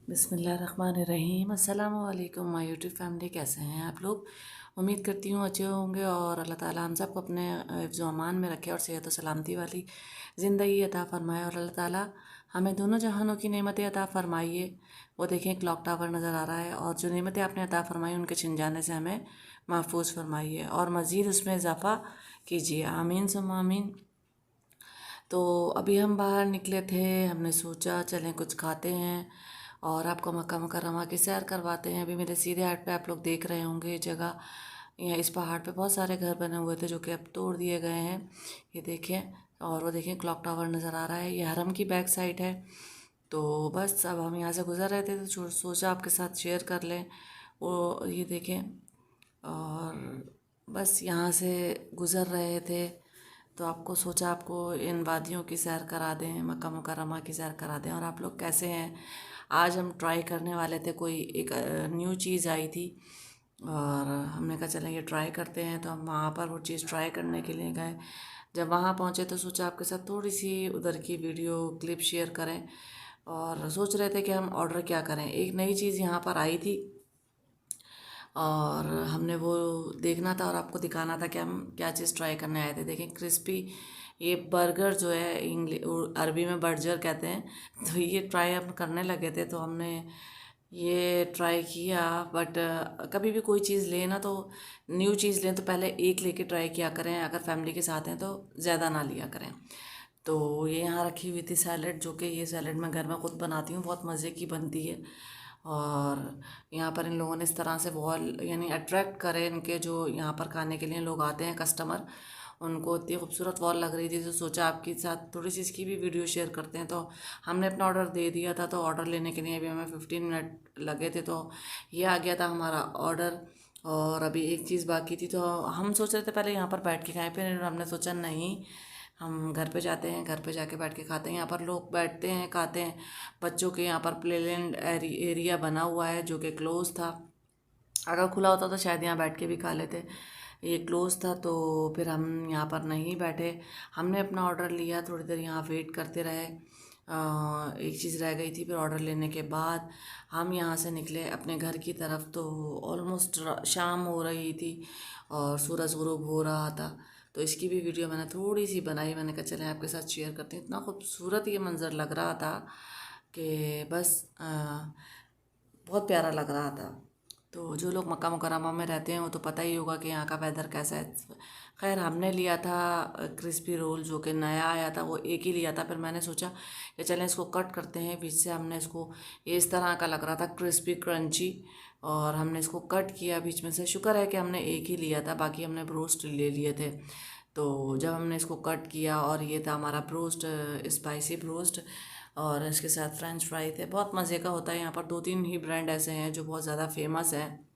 बिस्मिल्लाहिर्रहमानिर्रहीम। अस्सलाम वालेकुम माय यूट्यूब फैमिली, कैसे हैं आप लोग। उम्मीद करती हूँ अच्छे होंगे और अल्लाह ताला हम सबको अपने हिफ्ज़ व अमान में रखे और सेहत और सलामती वाली ज़िंदगी अता फ़रमाए। और अल्लाह ताला हमें दोनों जहानों की नेमतें अता फ़रमाइए। वो देखें क्लॉक टावर नज़र आ रहा है, और जो नेमतें आपने अता फ़रमाई उनके छिन जाने से हमें महफूज फरमाइए और मज़ीद उसमें इजाफ़ा कीजिए, आमीन सुम्मा आमीन। तो अभी हम बाहर निकले थे, हमने सोचा चलें कुछ खाते हैं और आपको मक्का मुकर्रमा की सैर करवाते हैं। अभी मेरे सीधे हाथ पे आप लोग देख रहे होंगे ये जगह, यहाँ इस पहाड़ पे बहुत सारे घर बने हुए थे जो कि अब तोड़ दिए गए हैं। ये देखिए, और वो देखिए क्लॉक टावर नज़र आ रहा है, ये हरम की बैक साइड है। तो बस अब हम यहाँ से गुज़र रहे थे तो सोचा आपके साथ शेयर कर लें। वो ये देखें, और बस यहाँ से गुज़र रहे थे तो आपको सोचा आपको इन वादियों की सैर करा दें, मक्का मुकर्रमा की सैर करा दें। और आप लोग कैसे हैं। आज हम ट्राई करने वाले थे, कोई एक न्यू चीज़ आई थी और हमने कहा चलें ये ट्राई करते हैं। तो हम वहाँ पर वो चीज़ ट्राई करने के लिए गए। जब वहाँ पहुँचे तो सोचा आपके साथ थोड़ी सी उधर की वीडियो क्लिप शेयर करें, और सोच रहे थे कि हम ऑर्डर क्या करें। एक नई चीज़ यहाँ पर आई थी और हमने वो देखना था और आपको दिखाना था कि हम क्या चीज़ ट्राई करने आए थे। देखें क्रिस्पी, ये बर्गर जो है अरबी में बर्जर कहते हैं, तो ये ट्राई हम करने लगे थे। तो हमने ये ट्राई किया, बट कभी भी कोई चीज़ लें ना तो न्यू चीज़ लें तो पहले एक लेके ट्राई किया करें, अगर फैमिली के साथ हैं तो ज़्यादा ना लिया करें। तो ये यहाँ रखी हुई थी सैलड, जो कि ये सैलड मैं घर में खुद बनाती हूँ, बहुत मज़े की बनती है। और यहाँ पर इन लोगों ने इस तरह से वॉल यानी अट्रैक्ट करे, इनके जो यहाँ पर खाने के लिए लोग आते हैं कस्टमर, उनको इतनी खूबसूरत वॉल लग रही थी तो सोचा आपके साथ थोड़ी सी इसकी भी वीडियो शेयर करते हैं। तो हमने अपना ऑर्डर दे दिया था, तो ऑर्डर लेने के लिए अभी हमें 15 मिनट लगे थे, तो ये आ गया था हमारा ऑर्डर। और अभी एक चीज़ बाकी थी, तो हम सोच रहे थे पहले यहाँ पर बैठ के खाएं, फिर हमने सोचा नहीं, हम घर पे जाते हैं, घर पे जाके बैठ के खाते हैं। यहाँ पर लोग बैठते हैं खाते हैं। बच्चों के यहाँ पर प्लेलैंड एरिया बना हुआ है जो कि क्लोज था, अगर खुला होता तो शायद यहाँ बैठ के भी खा लेते। ये क्लोज था तो फिर हम यहाँ पर नहीं बैठे। हमने अपना ऑर्डर लिया, थोड़ी देर यहाँ वेट करते रहे। एक चीज़ रह गई थी, फिर ऑर्डर लेने के बाद हम यहाँ से निकले अपने घर की तरफ। तो ऑलमोस्ट शाम हो रही थी और सूरज गुरूब हो रहा था। तो इसकी भी वीडियो मैंने थोड़ी सी बनाई, मैंने कहा चलें आपके साथ शेयर करते हैं। इतना खूबसूरत ये मंज़र लग रहा था कि बस बहुत प्यारा लग रहा था। तो जो लोग मक्का मुकर्रमा में रहते हैं वो तो पता ही होगा कि यहाँ का वेदर कैसा है। खैर हमने लिया था क्रिस्पी रोल, जो कि नया आया था, वो एक ही लिया था। फिर मैंने सोचा कि चलें इसको कट करते हैं बीच से। हमने इसको, ये इस तरह का लग रहा था क्रिस्पी क्रंची, और हमने इसको कट किया बीच में से। शुक्र है कि हमने एक ही लिया था, बाकी हमने ब्रोस्ट ले लिए थे। तो जब हमने इसको कट किया, और ये था हमारा ब्रोस्ट, स्पाइसी ब्रोस्ट, और इसके साथ फ्रेंच फ्राई थे। बहुत मज़े का होता है। यहाँ पर दो तीन ही ब्रांड ऐसे हैं जो बहुत ज़्यादा फेमस हैं,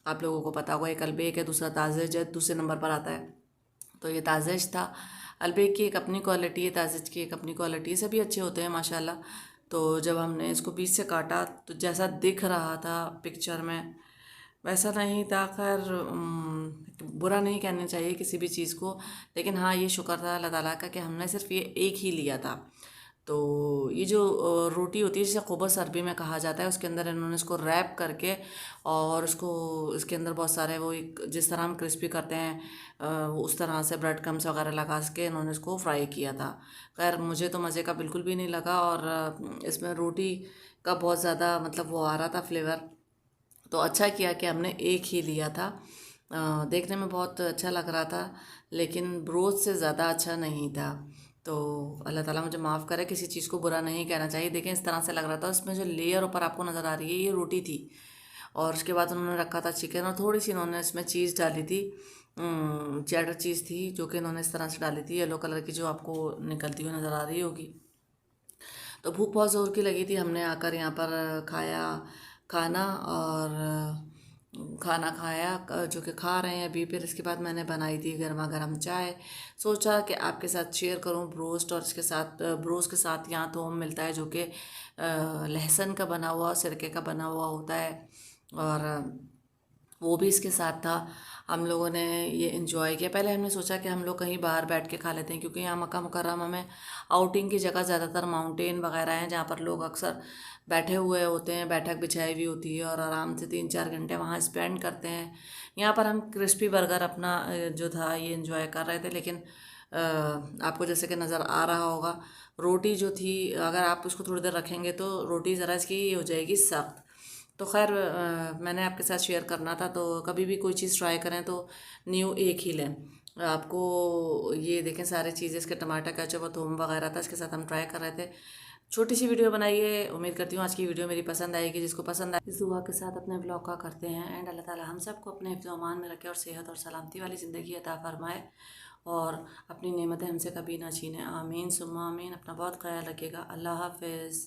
आप लोगों को पता होगा। एक अलबेक है, दूसरा ताज़ेज है, दूसरे नंबर पर आता है। तो ये ताज़ेज था। अलबेक की एक अपनी क्वालिटी है, ताज़ेज की एक अपनी क्वालिटी है, सभी अच्छे होते हैं माशाल्लाह। तो जब हमने इसको बीच से काटा तो जैसा दिख रहा था पिक्चर में वैसा नहीं था। खैर बुरा नहीं कहना चाहिए किसी भी चीज़ को, लेकिन हाँ ये शुक्र था अल्लाह ताला का कि हमने सिर्फ ये एक ही लिया था। तो ये जो रोटी होती है जिसे ख़ुबज़ अरबी में कहा जाता है, उसके अंदर इन्होंने इसको रैप करके, और उसको इसके अंदर बहुत सारे वो एक जिस तरह हम क्रिस्पी करते हैं उस तरह से ब्रेड क्रम्स वगैरह लगा के इन्होंने इसको फ्राई किया था। खैर मुझे तो मज़े का बिल्कुल भी नहीं लगा, और इसमें रोटी का बहुत ज़्यादा मतलब वो आ रहा था फ्लेवर। तो अच्छा किया कि हमने एक ही लिया था। देखने में बहुत अच्छा लग रहा था, लेकिन ब्रोथ से ज़्यादा अच्छा नहीं था। तो अल्लाह ताला मुझे माफ़ करे, किसी चीज़ को बुरा नहीं कहना चाहिए। देखें इस तरह से लग रहा था, इसमें जो लेयर ऊपर आपको नज़र आ रही है ये रोटी थी, और उसके बाद उन्होंने रखा था चिकन, और थोड़ी सी इन्होंने इसमें चीज़ डाली थी, चेडर चीज़ थी जो कि इन्होंने इस तरह से डाली थी, येलो कलर की, जो आपको निकलती हुई नज़र आ रही होगी। तो भूख बहुत ज़ोर की लगी थी। हमने आकर यहाँ पर खाया खाना, और खाना खाया जो कि खा रहे हैं अभी। फिर इसके बाद मैंने बनाई थी गर्मा गर्म चाय। सोचा कि आपके साथ शेयर करूं ब्रोस्ट, और इसके साथ ब्रोस्ट के साथ यहाँ तो हम मिलता है जो कि लहसुन का बना हुआ, सिरके का बना हुआ होता है, और वो भी इसके साथ था। हम लोगों ने ये इन्जॉय किया। पहले हमने सोचा कि हम लोग कहीं बाहर बैठ के खा लेते हैं, क्योंकि यहाँ मक्का मुकर्रमा में आउटिंग की जगह ज़्यादातर माउंटेन वगैरह हैं, जहाँ पर लोग अक्सर बैठे हुए होते हैं, बैठक बिछाई हुई होती है और आराम से 3-4 घंटे वहाँ स्पेंड करते हैं। यहाँ पर हम क्रिस्पी बर्गर अपना जो था ये इन्जॉय कर रहे थे, लेकिन आपको जैसे कि नज़र आ रहा होगा, रोटी जो थी अगर आप उसको थोड़ी देर रखेंगे तो रोटी ज़रा इसकी हो जाएगी सख्त। तो खैर मैंने आपके साथ शेयर करना था। तो कभी भी कोई चीज़ ट्राई करें तो न्यू एक ही लें। आपको ये देखें सारे चीज़ें, इसके टमाटर केचप और थूम वगैरह था, इसके साथ हम ट्राई कर रहे थे। छोटी सी वीडियो बनाई है, उम्मीद करती हूँ आज की वीडियो मेरी पसंद आएगी। जिसको पसंद आए इस दुआ के साथ अपने ब्लॉग का करते हैं एंड। अल्लाह ताला हम सबको अपने हिफ्ज़ व अमान में रखे और सेहत और सलामती वाली ज़िंदगी अता फरमाए और अपनी नेमतें हमसे कभी ना छीने। आमीन सुम्मा आमीन। अपना बहुत ख्याल रखिएगा। अल्लाह हाफ़िज़।